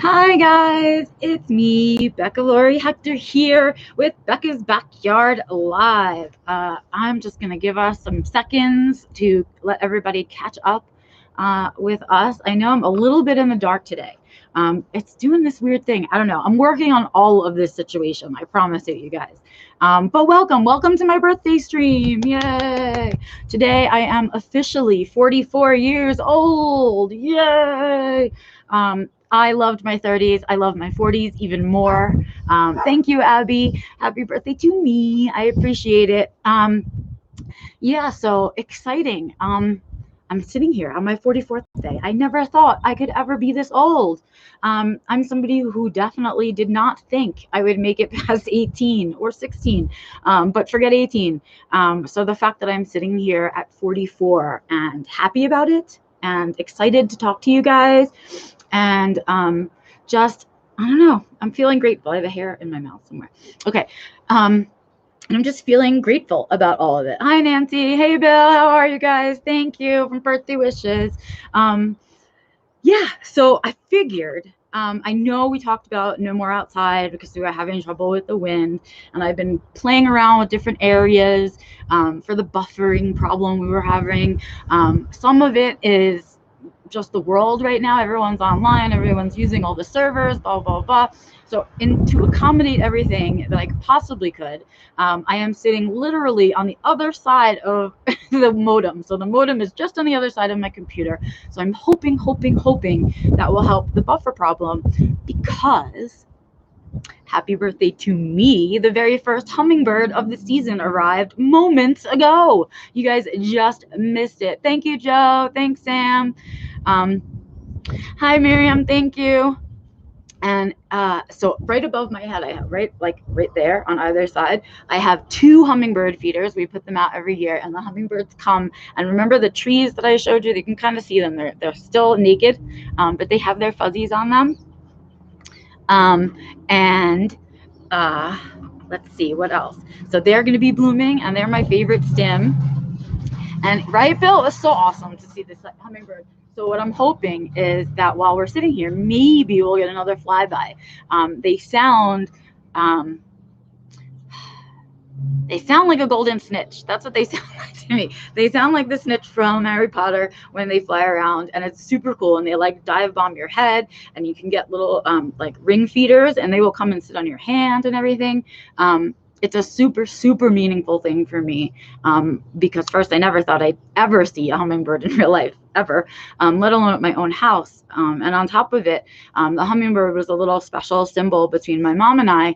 Hi guys, it's me, Becca Lori Hector here with Becca's Backyard Live. I'm just gonna give us some seconds to let everybody catch up with us. I know I'm a little bit in the dark today. It's doing this weird thing. I don't know. I'm working on all of this situation. I promise you guys. But welcome to my birthday stream. Yay! Today I am officially 44 years old. Yay! I loved my 30s. I love my 40s even more. Thank you, Abby. Happy birthday to me. I appreciate it. Yeah, so exciting. I'm sitting here on my 44th day. I never thought I could ever be this old. I'm somebody who definitely did not think I would make it past 18 or 16, but forget 18. So the fact that I'm sitting here at 44 and happy about it and excited to talk to you guys and just, I don't know, I'm feeling grateful. I have a hair in my mouth somewhere. Okay. I'm just feeling grateful about all of it. Hi, Nancy. Hey, Bill. How are you guys? Thank you for birthday wishes. Yeah, so I figured, I know we talked about no more outside because we were having trouble with the wind, and I've been playing around with different areas for the buffering problem we were having. Some of it is just the world right now. Everyone's online, everyone's using all the servers, blah, blah, blah. So to accommodate everything that I possibly could, I am sitting literally on the other side of the modem. So the modem is just on the other side of my computer. So I'm hoping that will help the buffer problem, because happy birthday to me, the very first hummingbird of the season arrived moments ago. You guys just missed it. Thank you, Joe. Thanks, Sam. Hi, Miriam. Thank you. And so right above my head, I have right there on either side, I have two hummingbird feeders. We put them out every year, and the hummingbirds come. And remember the trees that I showed you? You can kind of see them. They're still naked, but they have their fuzzies on them. And let's see what else. So they're going to be blooming, and they're my favorite stem. And right, Bill, it was so awesome to see this hummingbird. So what I'm hoping is that while we're sitting here, maybe we'll get another flyby. They sound like a golden snitch. That's what they sound like to me. They sound like the snitch from Harry Potter when they fly around, and it's super cool. And they like dive bomb your head, and you can get little like ring feeders, and they will come and sit on your hand and everything. It's a super meaningful thing for me, because first, I never thought I'd ever see a hummingbird in real life, ever, let alone at my own house. And on top of it, the hummingbird was a little special symbol between my mom and I.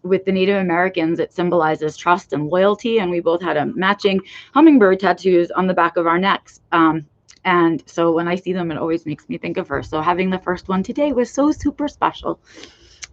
With the Native Americans, it symbolizes trust and loyalty, and we both had a matching hummingbird tattoos on the back of our necks. And so when I see them, it always makes me think of her. So having the first one today was so super special.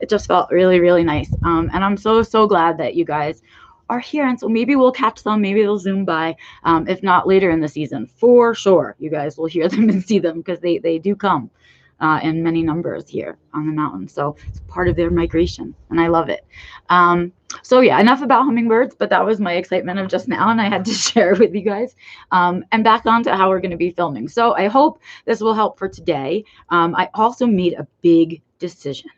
It just felt really nice. And I'm so glad that you guys are here. And so maybe we'll catch them. Maybe they'll zoom by. If not later in the season, for sure, you guys will hear them and see them, because they do come in many numbers here on the mountain. So it's part of their migration, and I love it. So yeah, enough about hummingbirds, but that was my excitement of just now, and I had to share it with you guys. And back on to how we're going to be filming. So I hope this will help for today. I also made a big decision.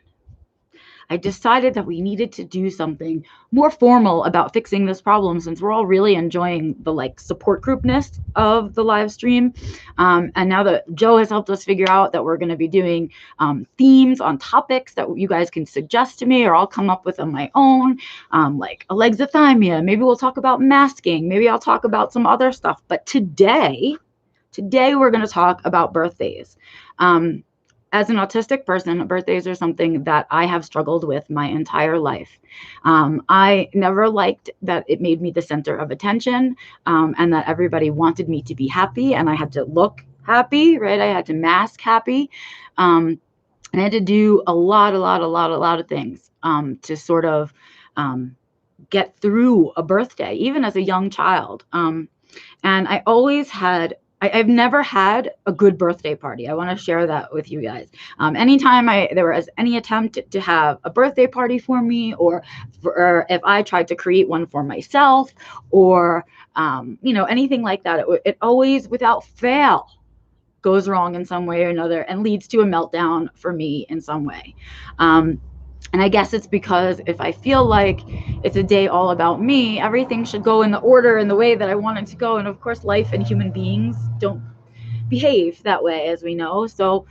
I decided that we needed to do something more formal about fixing this problem, since we're all really enjoying the support groupness of the live stream. And now that Joe has helped us figure out that we're going to be doing themes on topics that you guys can suggest to me, or I'll come up with on my own, like alexithymia. Maybe we'll talk about masking. Maybe I'll talk about some other stuff. But today we're going to talk about birthdays. As an autistic person, birthdays are something that I have struggled with my entire life. I never liked that it made me the center of attention, and that everybody wanted me to be happy, and I had to look happy, right? I had to mask happy. And I had to do a lot of things to sort of get through a birthday, even as a young child. And I always had I've never had a good birthday party. I want to share that with you guys. Anytime there was any attempt to have a birthday party for me, or if I tried to create one for myself, or anything like that, it always, without fail, goes wrong in some way or another and leads to a meltdown for me in some way. And I guess it's because if I feel like it's a day all about me, everything should go in the order and the way that I want it to go. And of course, life and human beings don't behave that way, as we know. So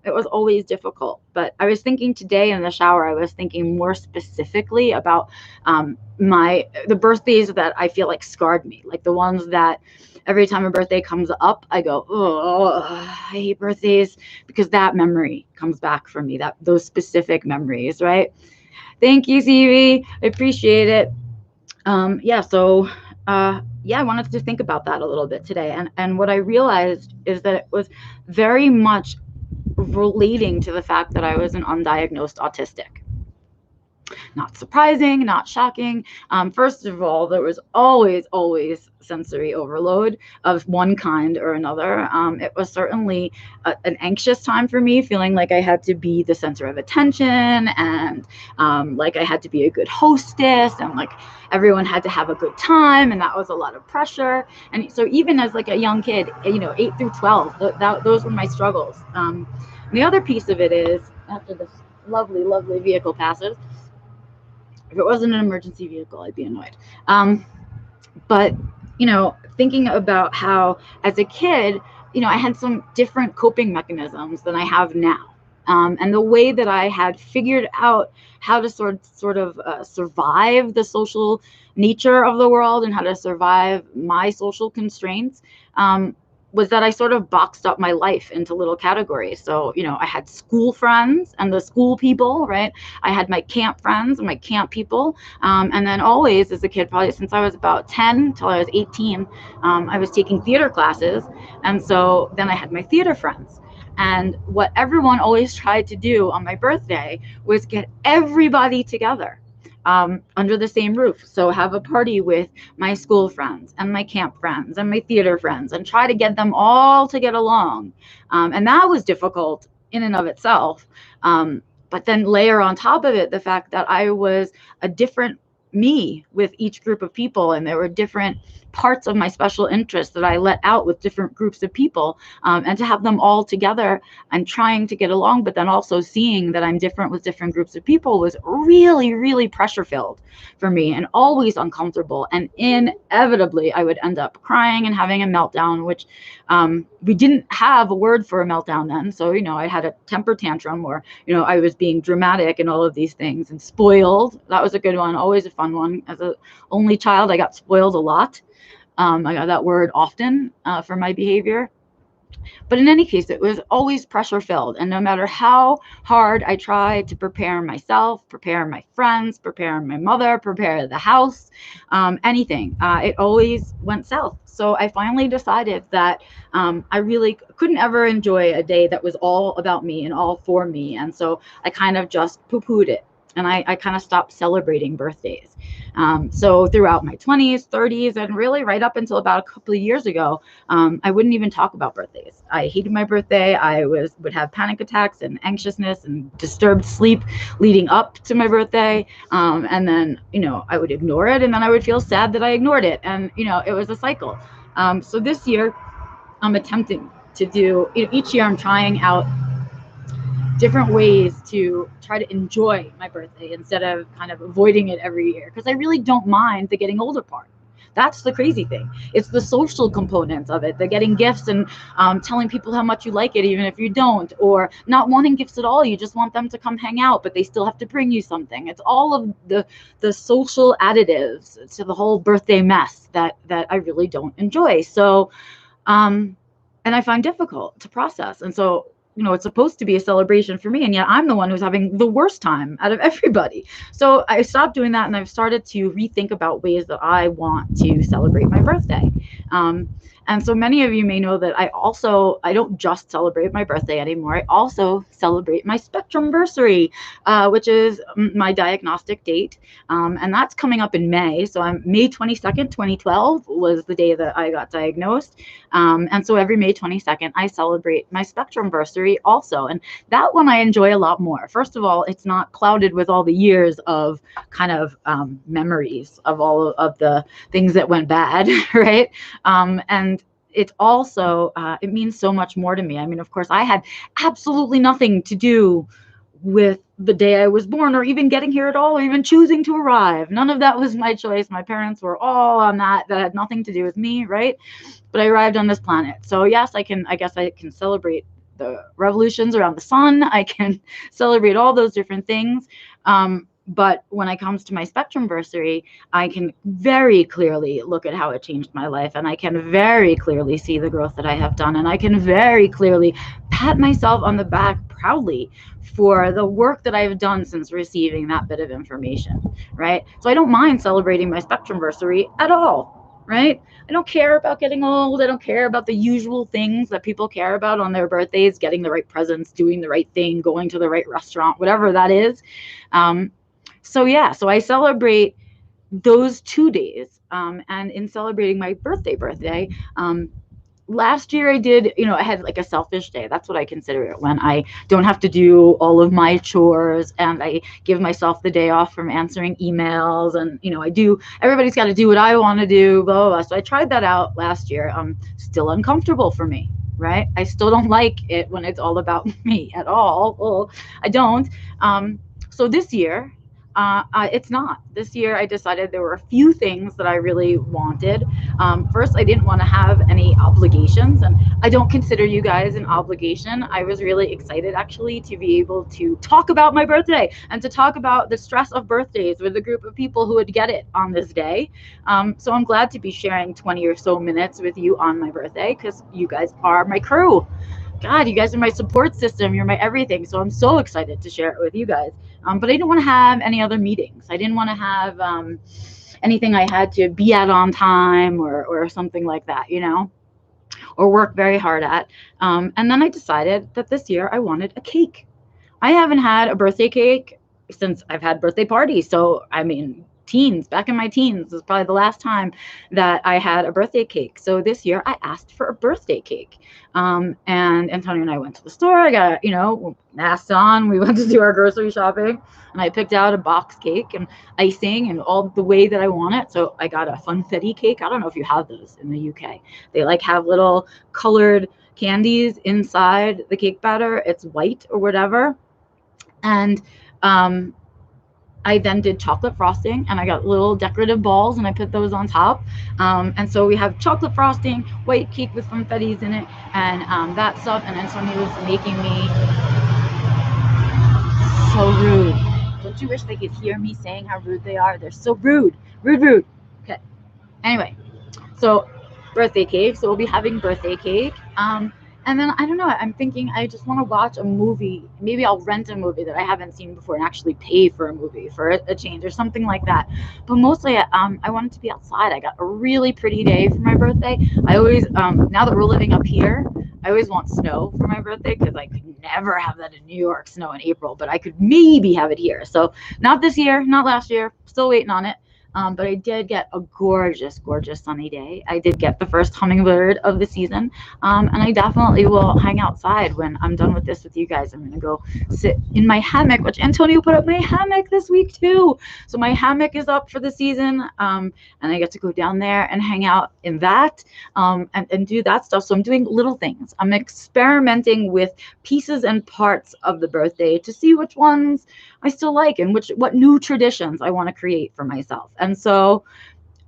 it was always difficult. But I was thinking today in the shower, I was thinking more specifically about the birthdays that I feel like scarred me, like the ones that every time a birthday comes up, I go, oh, I hate birthdays, because that memory comes back for me, those specific memories, right? Thank you, CV. I appreciate it. I wanted to think about that a little bit today. And what I realized is that it was very much relating to the fact that I was an undiagnosed autistic. Not surprising, not shocking. First of all, there was always sensory overload of one kind or another. It was certainly an anxious time for me, feeling like I had to be the center of attention, and like I had to be a good hostess, and like everyone had to have a good time, and that was a lot of pressure. And so even as like a young kid, 8 through 12, those were my struggles. The other piece of it is, after this lovely vehicle passes, if it wasn't an emergency vehicle, I'd be annoyed. But, thinking about how as a kid, I had some different coping mechanisms than I have now. And the way that I had figured out how to sort of survive the social nature of the world and how to survive my social constraints was that I sort of boxed up my life into little categories. So, I had school friends and the school people, right? I had my camp friends and my camp people. And then always as a kid, probably since I was about 10 till I was 18, I was taking theater classes. And so then I had my theater friends. And what everyone always tried to do on my birthday was get everybody together under the same roof. So have a party with my school friends and my camp friends and my theater friends and try to get them all to get along. And that was difficult in and of itself. But then layer on top of it the fact that I was a different me with each group of people, and there were different parts of my special interests that I let out with different groups of people, and to have them all together and trying to get along, but then also seeing that I'm different with different groups of people was really pressure filled for me and always uncomfortable. And inevitably I would end up crying and having a meltdown, which we didn't have a word for a meltdown then. So, I had a temper tantrum, or, I was being dramatic and all of these things, and spoiled. That was a good one, always a fun one. As an only child, I got spoiled a lot. I got that word often for my behavior. But in any case, it was always pressure filled. And no matter how hard I tried to prepare myself, prepare my friends, prepare my mother, prepare the house, anything, it always went south. So I finally decided that I really couldn't ever enjoy a day that was all about me and all for me. And so I kind of just poo-pooed it. And I kind of stopped celebrating birthdays. So throughout my 20s, 30s, and really right up until about a couple of years ago, I wouldn't even talk about birthdays. I hated my birthday. I would have panic attacks and anxiousness and disturbed sleep leading up to my birthday. And then, I would ignore it, and then I would feel sad that I ignored it. And, it was a cycle. So this year, I'm attempting to do, each year I'm trying out different ways to try to enjoy my birthday instead of kind of avoiding it every year, because I really don't mind the getting older part. That's the crazy thing. It's the social components of it, the getting gifts and telling people how much you like it, even if you don't, or not wanting gifts at all. You just want them to come hang out, but they still have to bring you something. It's all of the social additives to the whole birthday mess that I really don't enjoy. So, and I find difficult to process. And so, it's supposed to be a celebration for me, and yet I'm the one who's having the worst time out of everybody. So I stopped doing that, and I've started to rethink about ways that I want to celebrate my birthday. And so many of you may know that I don't just celebrate my birthday anymore. I also celebrate my spectrumversary, which is my diagnostic date. And that's coming up in May. So I'm May 22nd, 2012 was the day that I got diagnosed. And so every May 22nd, I celebrate my spectrumversary also. And that one I enjoy a lot more. First of all, it's not clouded with all the years of kind of memories of all of the things that went bad, right? And it's also, it means so much more to me. I mean, of course, I had absolutely nothing to do with the day I was born, or even getting here at all, or even choosing to arrive. None of that was my choice. My parents were all on that. That had nothing to do with me, right? But I arrived on this planet. So yes, I guess I can celebrate the revolutions around the sun. I can celebrate all those different things. But when it comes to my spectrumversary, I can very clearly look at how it changed my life, and I can very clearly see the growth that I have done, and I can very clearly pat myself on the back proudly for the work that I've done since receiving that bit of information, right? So I don't mind celebrating my spectrumversary at all, right? I don't care about getting old. I don't care about the usual things that people care about on their birthdays, getting the right presents, doing the right thing, going to the right restaurant, whatever that is. So yeah, so I celebrate those 2 days. And in celebrating my birthday, last year I did, I had like a selfish day. That's what I consider it, when I don't have to do all of my chores and I give myself the day off from answering emails, and everybody's got to do what I want to do, blah, blah, blah. So I tried that out last year. Still uncomfortable for me, right? I still don't like it when it's all about me at all. Well, I don't. So this year, it's not. This year, I decided there were a few things that I really wanted. First, I didn't want to have any obligations, and I don't consider you guys an obligation. I was really excited, actually, to be able to talk about my birthday and to talk about the stress of birthdays with a group of people who would get it on this day. So I'm glad to be sharing 20 or so minutes with you on my birthday, because you guys are my crew. God, you guys are my support system. You're my everything. So I'm so excited to share it with you guys. But I didn't want to have any other meetings. I didn't want to have anything I had to be at on time, or something like that, or work very hard at. And then I decided that this year I wanted a cake. I haven't had a birthday cake since I've had birthday parties. So, I mean, back in my teens was probably the last time that I had a birthday cake. So this year I asked for a birthday cake. And Antonio and I went to the store. I got, masks on. We went to do our grocery shopping, and I picked out a box cake and icing and all the way that I want it. So I got a funfetti cake. I don't know if you have those in the UK. They have little colored candies inside the cake batter. It's white or whatever. And I then did chocolate frosting, and I got little decorative balls, and I put those on top. And so we have chocolate frosting, white cake with funfettis in it, and that stuff. And then somebody was making me so rude. Don't you wish they could hear me saying how rude they are? They're so rude. Rude. Okay. Anyway, so birthday cake. So we'll be having birthday cake. And then I don't know, I'm thinking I just want to watch a movie. Maybe I'll rent a movie that I haven't seen before and actually pay for a movie for a change or something like that. But mostly I wanted to be outside. I got a really pretty day for my birthday. I always, now that we're living up here, I always want snow for my birthday, because I could never have that in New York, snow in April, but I could maybe have it here. So not this year, not last year, still waiting on it. But I did get a gorgeous sunny day. I did get the first hummingbird of the season. And I definitely will hang outside when I'm done with this with you guys. I'm going to go sit in my hammock, which Antonio put up my hammock this week too. So my hammock is up for the season. And I get to go down there and hang out in that, and do that stuff. So I'm doing little things. I'm experimenting with pieces and parts of the birthday to see which ones I still like, and what new traditions I want to create for myself. And so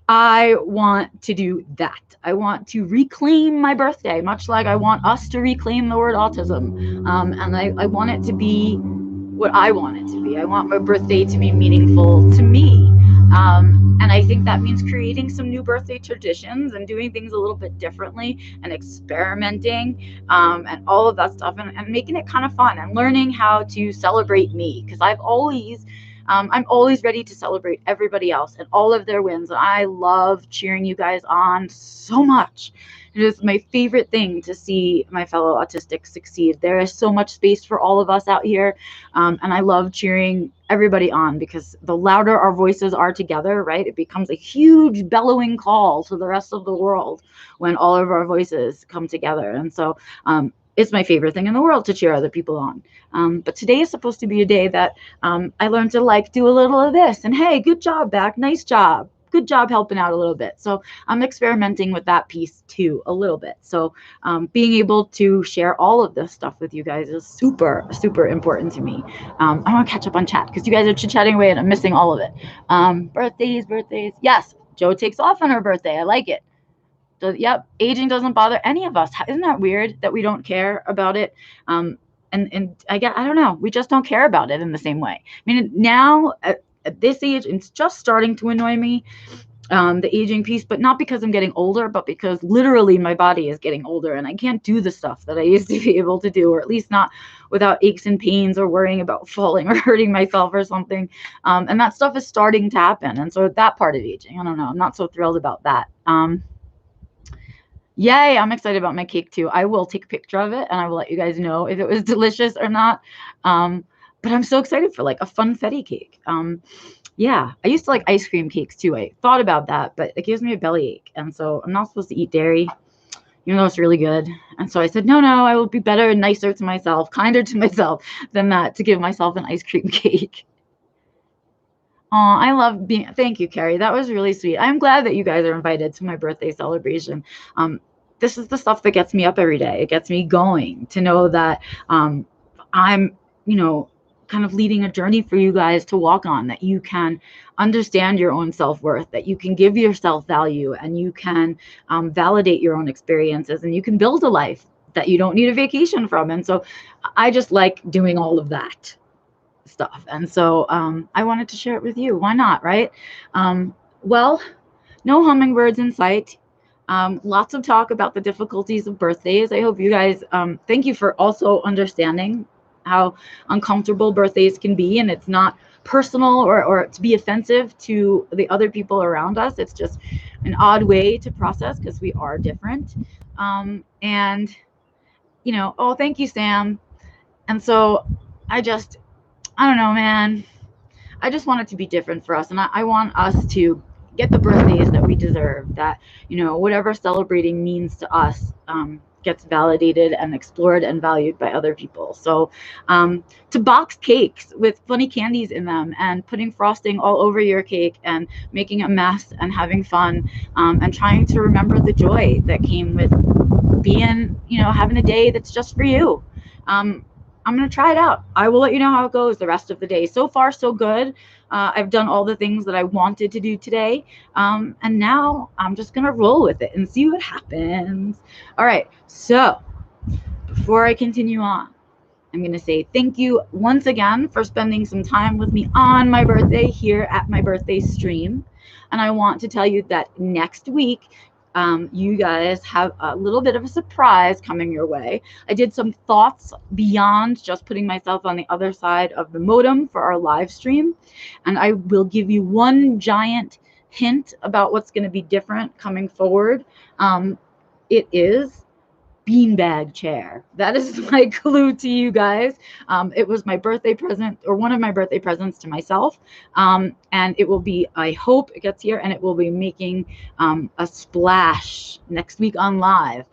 I want to do that. I want to reclaim my birthday, much like I want us to reclaim the word autism. And I want it to be what I want it to be. I want my birthday to be meaningful to me. And I think that means creating some new birthday traditions and doing things a little bit differently, and experimenting, and all of that stuff, and making it kind of fun, and learning how to celebrate me, because I'm always ready to celebrate everybody else and all of their wins. And I love cheering you guys on so much. It is my favorite thing to see my fellow autistics succeed. There is so much space for all of us out here. And I love cheering everybody on, because the louder our voices are together, right, it becomes a huge bellowing call to the rest of the world when all of our voices come together. And so it's my favorite thing in the world to cheer other people on. But today is supposed to be a day that I learned to do a little of this. And hey, good job, Beck. Nice job. good job helping out a little bit. So I'm experimenting with that piece too a little bit. So being able to share all of this stuff with you guys is super, super important to me. I want to catch up on chat because you guys are chit-chatting away and I'm missing all of it. Birthdays. Yes, Joe takes off on her birthday. I like it. Yep, aging doesn't bother any of us. Isn't that weird that we don't care about it? And I don't know. We just don't care about it in the same way. I mean, now at this age, it's just starting to annoy me, the aging piece, but not because I'm getting older, but because literally my body is getting older and I can't do the stuff that I used to be able to do, or at least not without aches and pains or worrying about falling or hurting myself or something. And that stuff is starting to happen. And so that part of aging, I don't know. I'm not so thrilled about that. Yay, I'm excited about my cake too. I will take a picture of it and I will let you guys know if it was delicious or not. But I'm so excited for like a funfetti cake. Yeah, I used to like ice cream cakes too. I thought about that, but it gives me a bellyache. And so I'm not supposed to eat dairy, even though it's really good. And so I said, no, I will be better and nicer to myself, kinder to myself than that to give myself an ice cream cake. Oh, I love being, thank you, Carrie. That was really sweet. I'm glad that you guys are invited to my birthday celebration. This is the stuff that gets me up every day. It gets me going to know that I'm, kind of leading a journey for you guys to walk on, that you can understand your own self-worth, that you can give yourself value, and you can validate your own experiences, and you can build a life that you don't need a vacation from. And so I just like doing all of that stuff. And so I wanted to share it with you. Why not, right? Well, no hummingbirds in sight. Lots of talk about the difficulties of birthdays. I hope you guys, thank you for also understanding how uncomfortable birthdays can be. And it's not personal or to be offensive to the other people around us. It's just an odd way to process because we are different. Oh, thank you, Sam. And so I don't know, man. I just want it to be different for us. And I want us to get the birthdays that we deserve, that, whatever celebrating means to us gets validated and explored and valued by other people. So to box cakes with funny candies in them and putting frosting all over your cake and making a mess and having fun and trying to remember the joy that came with being, having a day that's just for you. I'm going to try it out. I will let you know how it goes the rest of the day. So far, so good. I've done all the things that I wanted to do today. And now I'm just going to roll with it and see what happens. All right. So before I continue on, I'm going to say thank you once again for spending some time with me on my birthday here at my birthday stream. And I want to tell you that next week, you guys have a little bit of a surprise coming your way. I did some thoughts beyond just putting myself on the other side of the modem for our live stream. And I will give you one giant hint about what's going to be different coming forward. It is beanbag chair. That is my clue to you guys. It was my birthday present, or one of my birthday presents to myself. And it will be, I hope it gets here, and it will be making a splash next week on live.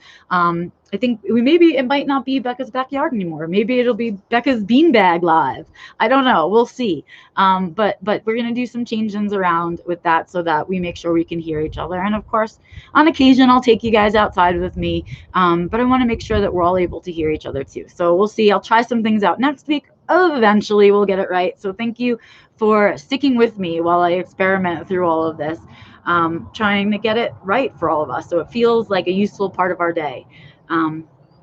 I think it might not be Becca's backyard anymore. Maybe it'll be Becca's beanbag live. I don't know. We'll see. But we're going to do some changes around with that so that we make sure we can hear each other. And of course, on occasion, I'll take you guys outside with me. But I want to make sure that we're all able to hear each other too. So we'll see. I'll try some things out next week. Eventually, we'll get it right. So thank you for sticking with me while I experiment through all of this, trying to get it right for all of us so it feels like a useful part of our day.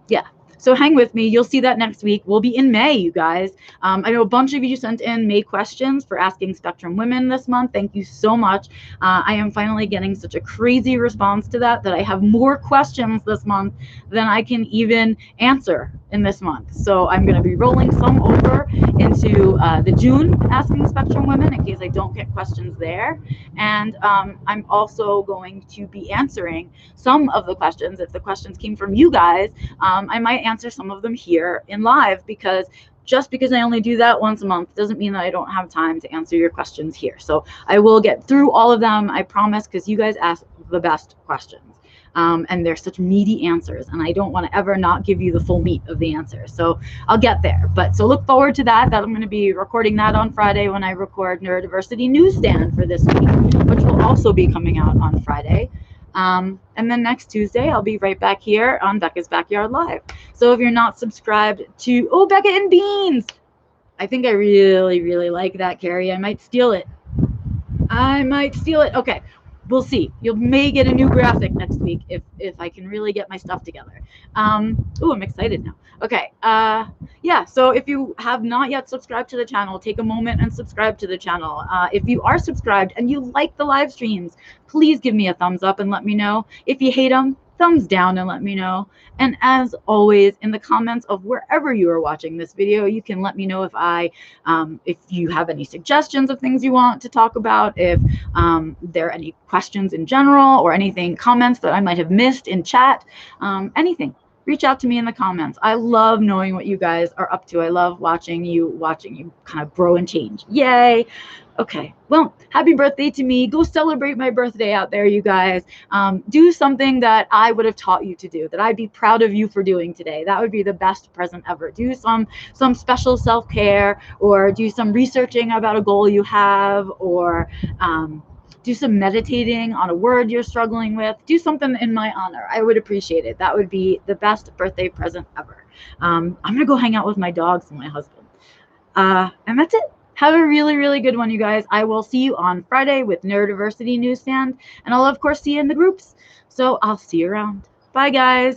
Yeah. So hang with me. You'll see that next week. We'll be in May, you guys. I know a bunch of you sent in May questions for Asking Spectrum Women this month. Thank you so much. I am finally getting such a crazy response to that I have more questions this month than I can even answer in this month. So I'm going to be rolling some over into the June Asking Spectrum Women in case I don't get questions there. And I'm also going to be answering some of the questions. If the questions came from you guys, I might answer some of them here in live, because just because I only do that once a month doesn't mean that I don't have time to answer your questions here. So I will get through all of them, I promise, because you guys ask the best questions. and they're such meaty answers, and I don't want to ever not give you the full meat of the answers. So I'll get there. But so look forward to that. I'm going to be recording that on Friday when I record Neurodiversity Newsstand for this week, which will also be coming out on Friday. And then next Tuesday, I'll be right back here on Becca's Backyard Live. So if you're not subscribed to, oh, Becca and Beans, I think I really, really like that, Carrie. I might steal it. Okay, we'll see. You may get a new graphic next week if I can really get my stuff together. Oh, I'm excited now. Okay, yeah, so if you have not yet subscribed to the channel, take a moment and subscribe to the channel. If you are subscribed and you like the live streams, please give me a thumbs up and let me know. If you hate them, thumbs down and let me know. And as always, in the comments of wherever you are watching this video, you can let me know if you have any suggestions of things you want to talk about, if there are any questions in general or anything, comments that I might have missed in chat, anything. Reach out to me in the comments. I love knowing what you guys are up to. I love watching you kind of grow and change. Yay. Okay, well, happy birthday to me. Go celebrate my birthday out there, you guys. Do something that I would have taught you to do, that I'd be proud of you for doing today. That would be the best present ever. Do some special self-care, or do some researching about a goal you have, or do some meditating on a word you're struggling with. Do something in my honor. I would appreciate it. That would be the best birthday present ever. I'm going to go hang out with my dogs and my husband. And that's it. Have a really, really good one, you guys. I will see you on Friday with Neurodiversity Newsstand, and I'll, of course, see you in the groups. So I'll see you around. Bye, guys.